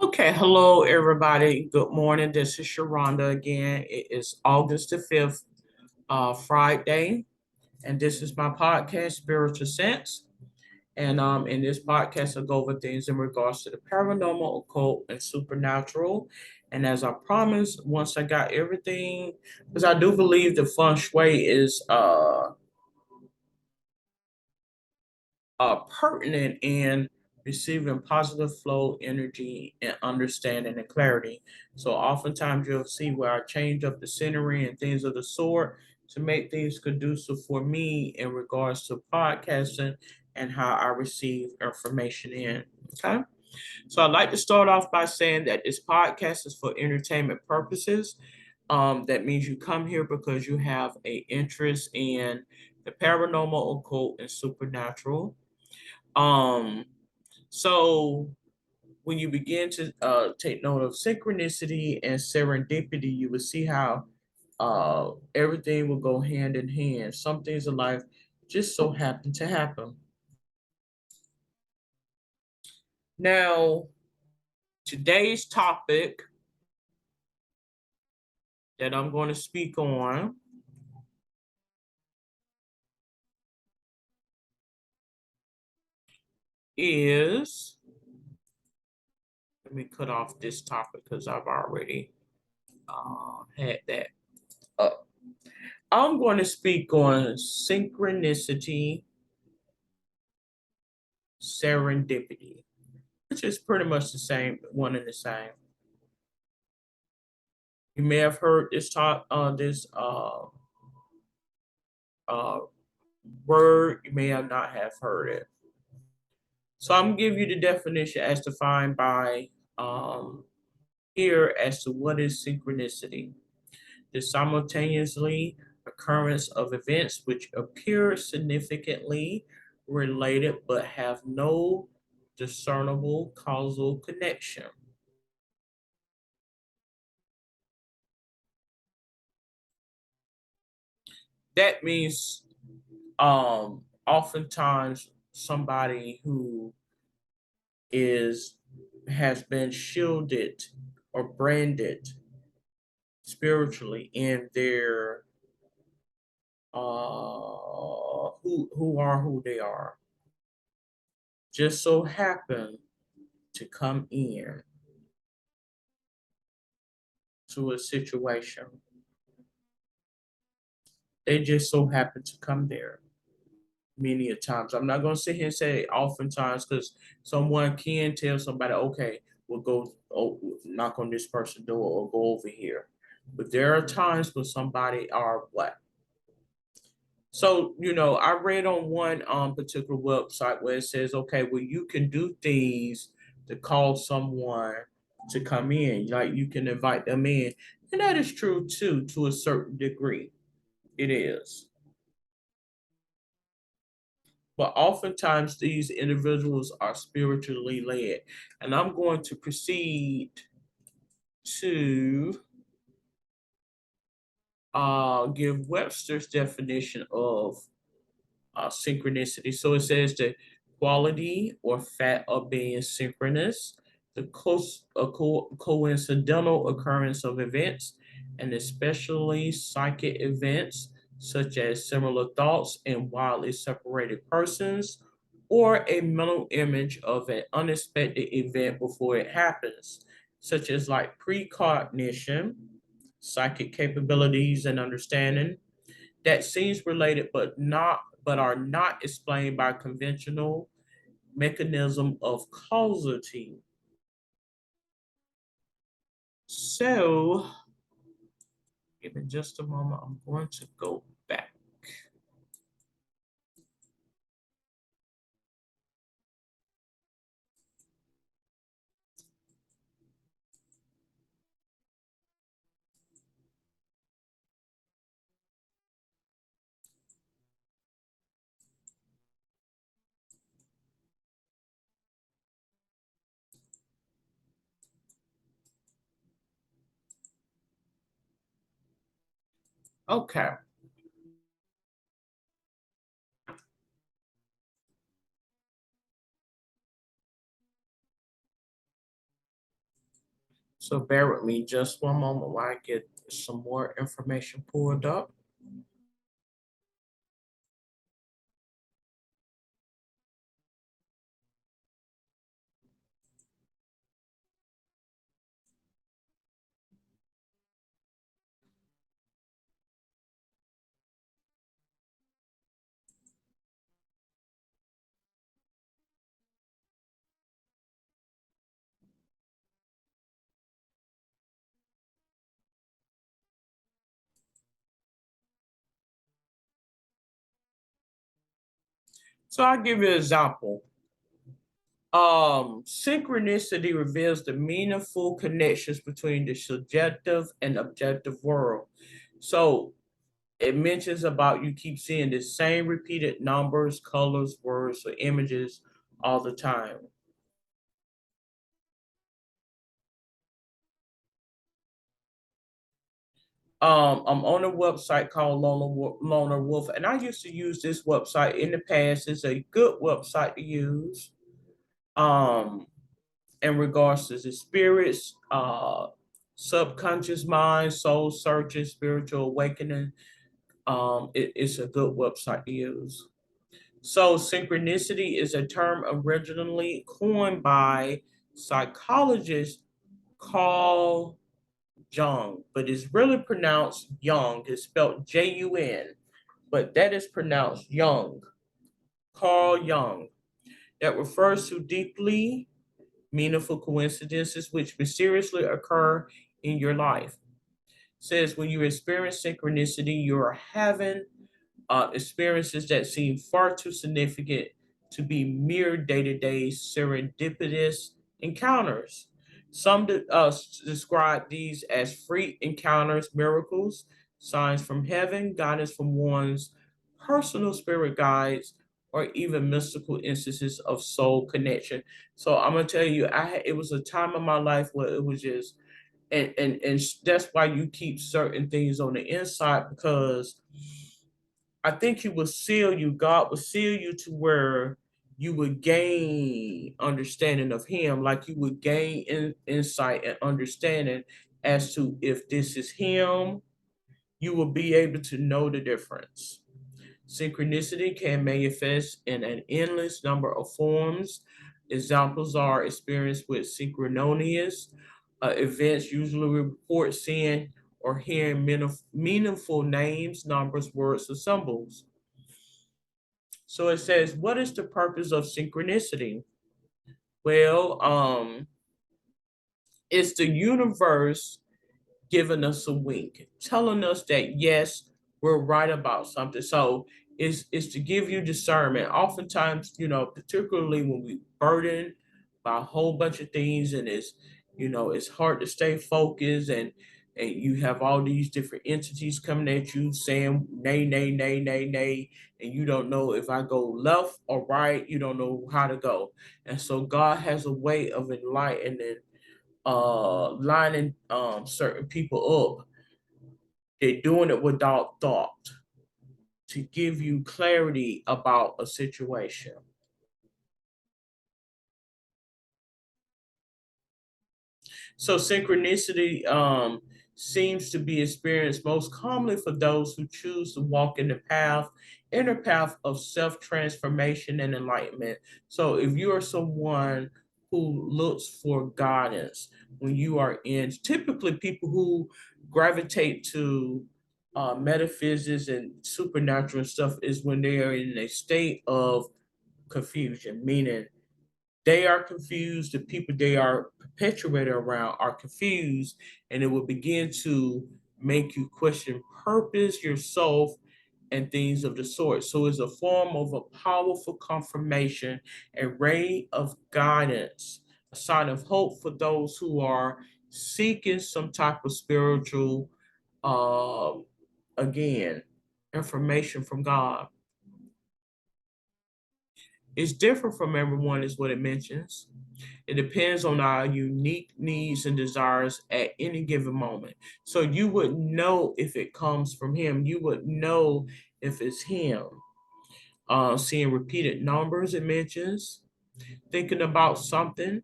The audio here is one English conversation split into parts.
Okay, hello everybody. Good morning. This is Sharonda again. It is August the 5th, Friday, and this is my podcast, Spiritual Sense. And in this podcast, I go over things in regards to the paranormal, occult, and supernatural. And as I promised, once I got everything, because I do believe the feng shui is pertinent in receiving positive flow, energy, and understanding and clarity. So oftentimes you'll see where I change up the scenery and things of the sort to make things conducive for me in regards to podcasting and how I receive information in. Okay. So I'd like to start off by saying that this podcast is for entertainment purposes. That means you come here because you have a interest in the paranormal, occult, and supernatural. Um, so when you begin to take note of synchronicity and serendipity, you will see how everything will go hand in hand. Some things in life just so happen to happen. Now, today's topic that I'm going to speak on is, let me cut off this topic because I've already had that up. I'm going to speak on synchronicity, serendipity, which is pretty much the same, one and the same. You may have heard this word. You may have not have heard it. So I'm gonna give you the definition as defined by here as to what is synchronicity. The simultaneously occurrence of events which appear significantly related but have no discernible causal connection. That means oftentimes somebody who is has been shielded or branded spiritually in their who are who they are just so happen to come in to a situation. They just so happen to come there many a times. I'm not going to sit here and say oftentimes because someone can tell somebody, okay, we'll go knock on this person's door or go over here. But there are times when somebody are what? So, I read on one particular website where it says, okay, well, you can do things to call someone to come in. Like you can invite them in. And that is true too, to a certain degree. It is. But oftentimes these individuals are spiritually led. And I'm going to proceed to give Webster's definition of synchronicity. So it says the quality or fact of being synchronous, the coincidental occurrence of events, and especially psychic events such as similar thoughts in widely separated persons, or a mental image of an unexpected event before it happens, such as like precognition, psychic capabilities and understanding that seems related but are not explained by conventional mechanism of causality. So, give me just a moment. I'm going to go back. Okay. So bear with me just one moment while I get some more information pulled up. So I'll give you an example. Synchronicity reveals the meaningful connections between the subjective and objective world. So it mentions about you keep seeing the same repeated numbers, colors, words, or images all the time. I'm on a website called Loner Wolf, and I used to use this website in the past. It's a good website to use. Um, in regards to the spirits, subconscious mind, soul searching, spiritual awakening. It's a good website to use. So, synchronicity is a term originally coined by psychologist Carl Jung, but it's really pronounced Young. It's spelled Jun, but that is pronounced Young, Carl Jung. That refers to deeply meaningful coincidences which mysteriously occur in your life. Says when you experience synchronicity, you're having experiences that seem far too significant to be mere day-to-day serendipitous encounters. Some describe these as freak encounters, miracles, signs from heaven, guidance from one's personal spirit guides, or even mystical instances of soul connection. So I'm gonna tell you, it was a time in my life where it was just, and that's why you keep certain things on the inside, because I think he will seal you. God will seal you to where you would gain understanding of Him, like you would gain insight and understanding as to if this is Him. You will be able to know the difference. Synchronicity can manifest in an endless number of forms. Examples are experienced with synchronous events, usually report seeing or hearing meaningful names, numbers, words, or symbols. So it says, what is the purpose of synchronicity? Well, it's the universe giving us a wink, telling us that yes, we're right about something. So it's to give you discernment. Oftentimes, particularly when we burden by a whole bunch of things, and it's hard to stay focused, and you have all these different entities coming at you saying nay, nay, nay, nay, nay, and you don't know if I go left or right, you don't know how to go. And so God has a way of enlightening lining certain people up. They're doing it without thought to give you clarity about a situation. So synchronicity seems to be experienced most commonly for those who choose to walk in the inner path of self-transformation and enlightenment. So if you are someone who looks for guidance when you are in, typically people who gravitate to metaphysics and supernatural stuff is when they are in a state of confusion, meaning they are confused, the people they are perpetuated around are confused, and it will begin to make you question purpose, yourself, and things of the sort. So it's a form of a powerful confirmation, a ray of guidance, a sign of hope for those who are seeking some type of spiritual, uh, again, information from God. It's different from everyone, is what it mentions. It depends on our unique needs and desires at any given moment. So you would know if it comes from Him. You would know if it's Him. Seeing repeated numbers, it mentions, thinking about something,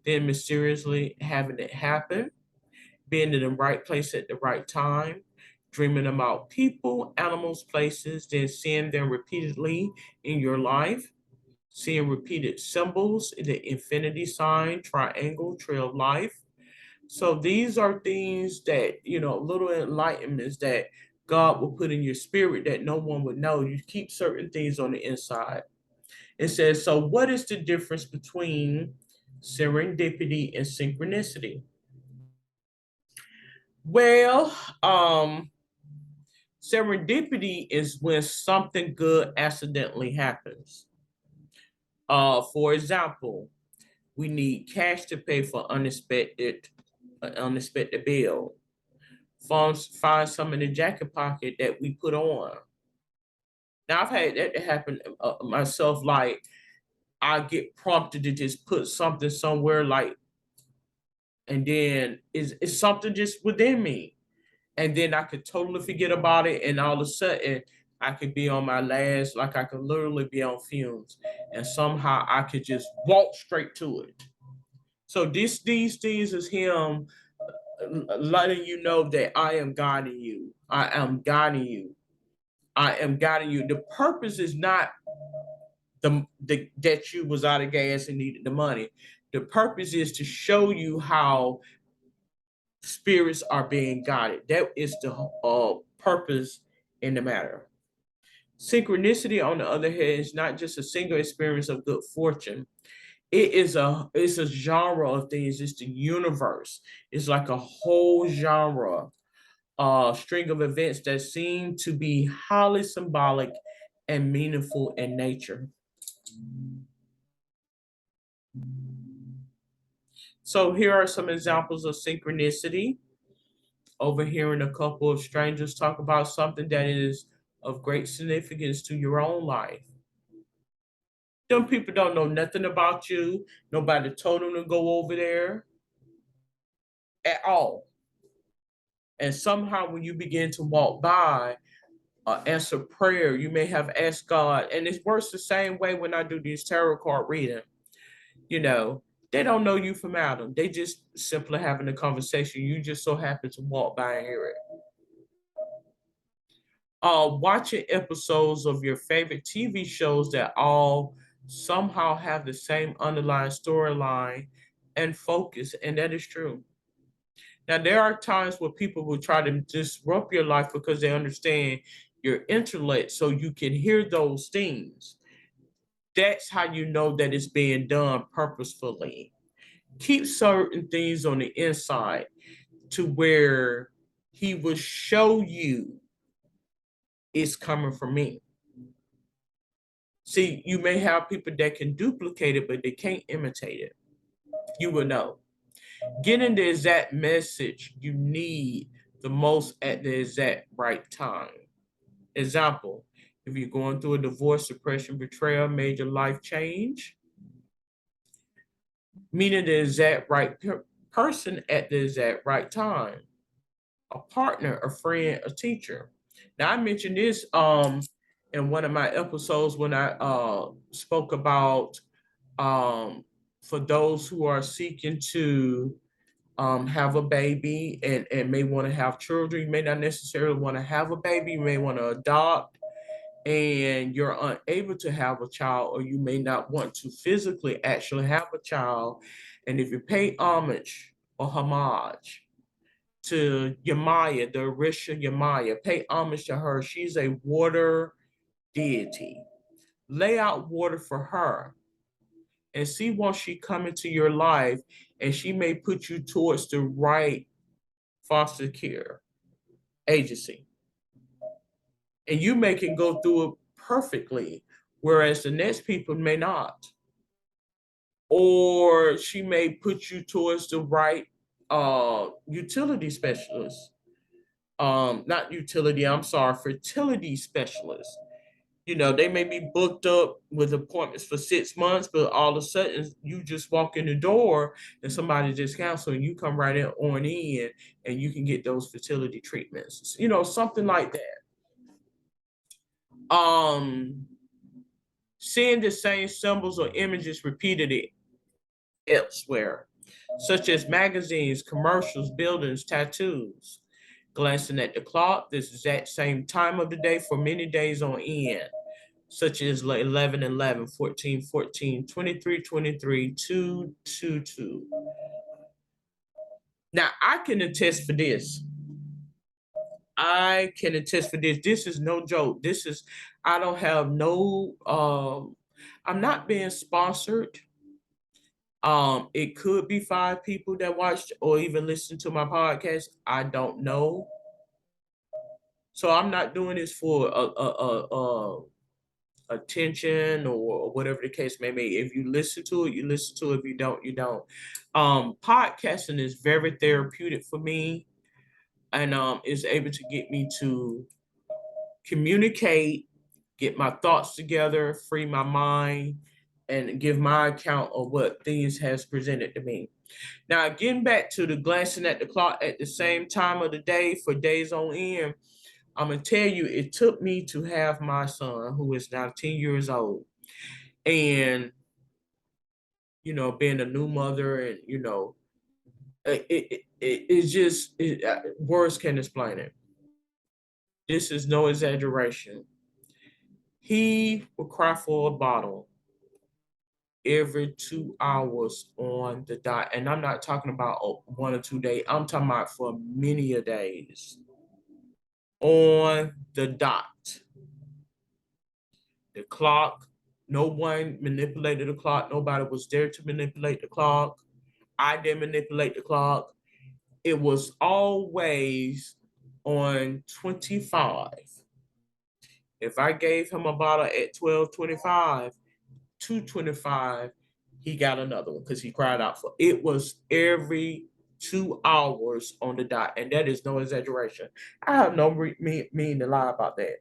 then mysteriously having it happen. being in the right place at the right time, dreaming about people, animals, places, then seeing them repeatedly in your life, seeing repeated symbols, the infinity sign, triangle, trail of life. So these are things that, little enlightenments that God will put in your spirit that no one would know. You keep certain things on the inside. It says, so what is the difference between serendipity and synchronicity? Well, serendipity is when something good accidentally happens. For example, we need cash to pay for unexpected bill. Find some in the jacket pocket that we put on. Now I've had that happen myself. Like I get prompted to just put something somewhere, like, and then it's something just within me, and then I could totally forget about it, and all of a sudden I could be on my last, like I could literally be on fumes, and somehow I could just walk straight to it. So these things is him letting you know that I am guiding you. I am guiding you. I am guiding you. The purpose is not the that you was out of gas and needed the money. The purpose is to show you how spirits are being guided. That is the purpose in the matter. Synchronicity, on the other hand, is not just a single experience of good fortune. It's a genre of things. It's the universe. It's like a whole genre, string of events that seem to be highly symbolic and meaningful in nature. So here are some examples of synchronicity. Overhearing a couple of strangers talk about something that is of great significance to your own life. Them people don't know nothing about you. Nobody told them to go over there at all. And somehow, when you begin to walk by, answer prayer, you may have asked God, and it works the same way when I do these tarot card reading. You know, they don't know you from Adam. They just simply having a conversation. You just so happen to walk by and hear it. Watching episodes of your favorite TV shows that all somehow have the same underlying storyline and focus, and that is true. Now, there are times where people will try to disrupt your life because they understand your intellect, so you can hear those things. That's how you know that it's being done purposefully. Keep certain things on the inside to where he will show you it's coming from me. See, you may have people that can duplicate it, but they can't imitate it. You will know. Getting the exact message you need the most at the exact right time. Example, if you're going through a divorce, depression, betrayal, major life change, meaning the exact right person at the exact right time. A partner, a friend, a teacher. Now I mentioned this in one of my episodes when I spoke about for those who are seeking to have a baby and may want to have children. You may not necessarily want to have a baby, you may want to adopt, and you're unable to have a child, or you may not want to physically actually have a child. And if you pay homage or homage to Yamaya, the Orisha Yamaya, pay homage to her. She's a water deity. Lay out water for her and see once she come into your life, and she may put you towards the right foster care agency. And you may can go through it perfectly, whereas the next people may not. Or she may put you towards the right utility specialist. Not utility, I'm sorry, fertility specialist. They may be booked up with appointments for 6 months, but all of a sudden you just walk in the door and somebody just cancel and you come right in and you can get those fertility treatments. Something like that. Seeing the same symbols or images repeated elsewhere. such as magazines, commercials, buildings, tattoos. Glancing at the clock, this exact same time of the day for many days on end, such as 11, 11, 14, 14, 23, 23, 2, 2, 2. Now, I can attest for this. I can attest for this. This is no joke. This is, I don't have no, I'm not being sponsored. It could be 5 people that watched or even listen to my podcast. I don't know. So I'm not doing this for attention or whatever the case may be. If you listen to it, you listen to it. If you don't, you don't. Podcasting is very therapeutic for me, and is able to get me to communicate, get my thoughts together, free my mind, and give my account of what things has presented to me. Now, getting back to the glancing at the clock at the same time of the day for days on end, I'm gonna tell you, it took me to have my son, who is now 10 years old, and being a new mother, and it's just words can't explain it. This is no exaggeration. He would cry for a bottle every 2 hours on the dot. And I'm not talking about 1 or 2 days. I'm talking about for many a days on the dot. The clock, no one manipulated the clock. Nobody was there to manipulate the clock. I didn't manipulate the clock. It was always on 25. If I gave him a bottle at 12:25, 2:25, he got another one because he cried out for it. Was every 2 hours on the dot, and that is no exaggeration. I have no mean to lie about that.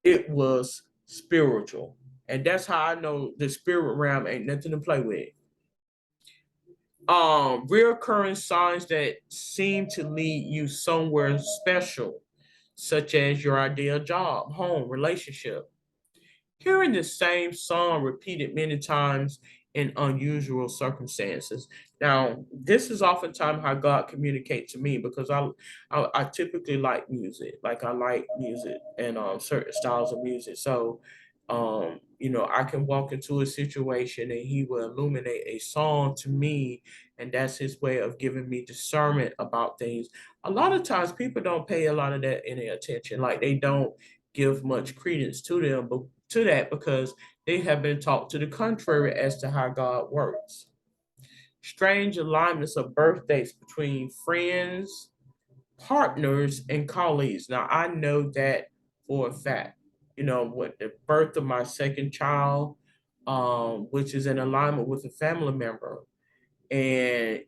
It was spiritual, and that's how I know the spirit realm ain't nothing to play with. Reoccurring signs that seem to lead you somewhere special, such as your ideal job, home, relationship. Hearing the same song repeated many times in unusual circumstances. Now, this is oftentimes how God communicates to me because I typically like music. Like I like music and certain styles of music. So I can walk into a situation and he will illuminate a song to me, and that's his way of giving me discernment about things. A lot of times people don't pay a lot of that any attention. Like they don't give much credence to them, but to that because they have been taught to the contrary as to how God works. Strange alignments of birth dates between friends, partners, and colleagues. Now, I know that for a fact. With the birth of my second child, which is in alignment with a family member. And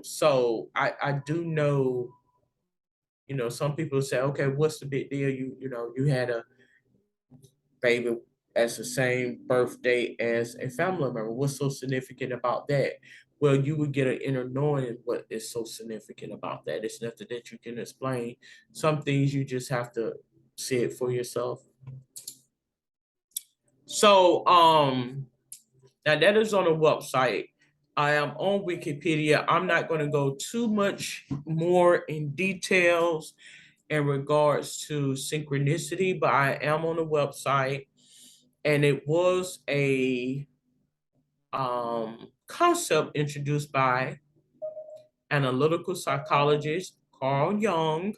so I do know, some people say, okay, what's the big deal? You had a baby as the same birthday as a family member. What's so significant about that? Well, you would get an inner knowing what is so significant about that. It's nothing that you can explain. Some things you just have to see it for yourself. So, now that is on a website. I am on Wikipedia. I'm not going to go too much more in details in regards to synchronicity, but I am on the website, and it was a concept introduced by analytical psychologist Carl Jung,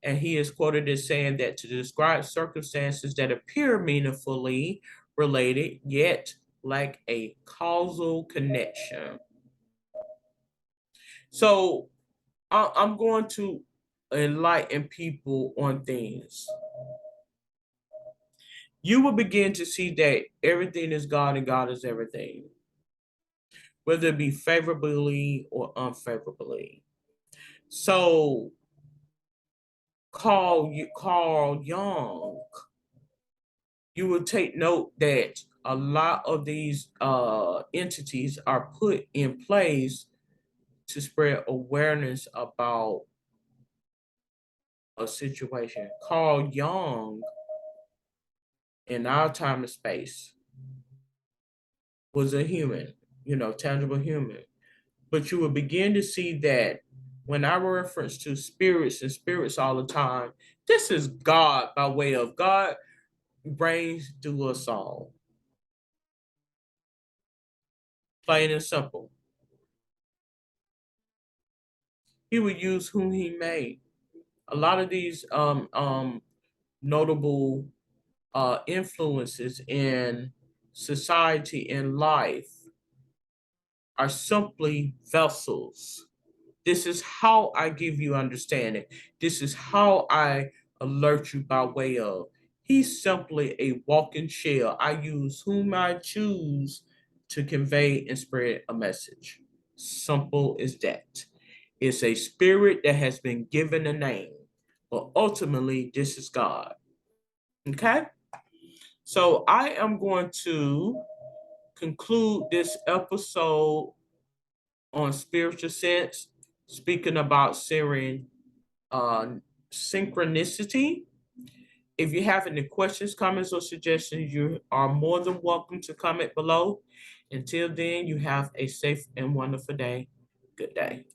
and he is quoted as saying that to describe circumstances that appear meaningfully related yet lack a causal connection. So I'm going to enlighten people on things. You will begin to see that everything is God and God is everything, whether it be favorably or unfavorably. So Carl Jung, you will take note that a lot of these entities are put in place to spread awareness about a situation. Carl Jung, in our time and space, was a human. tangible human. But you will begin to see that when I reference to spirits and spirits all the time, this is God by way of God reigns through us all. Plain and simple. He would use whom he made. A lot of these notable influences in society and life are simply vessels. This is how I give you understanding. This is how I alert you by way of. He's simply a walking shell. I use whom I choose to convey and spread a message. Simple as that. It's a spirit that has been given a name, but ultimately, this is God. Okay? So I am going to conclude this episode on spiritual sense, speaking about uh, synchronicity. If you have any questions, comments, or suggestions, you are more than welcome to comment below. Until then, you have a safe and wonderful day. Good day.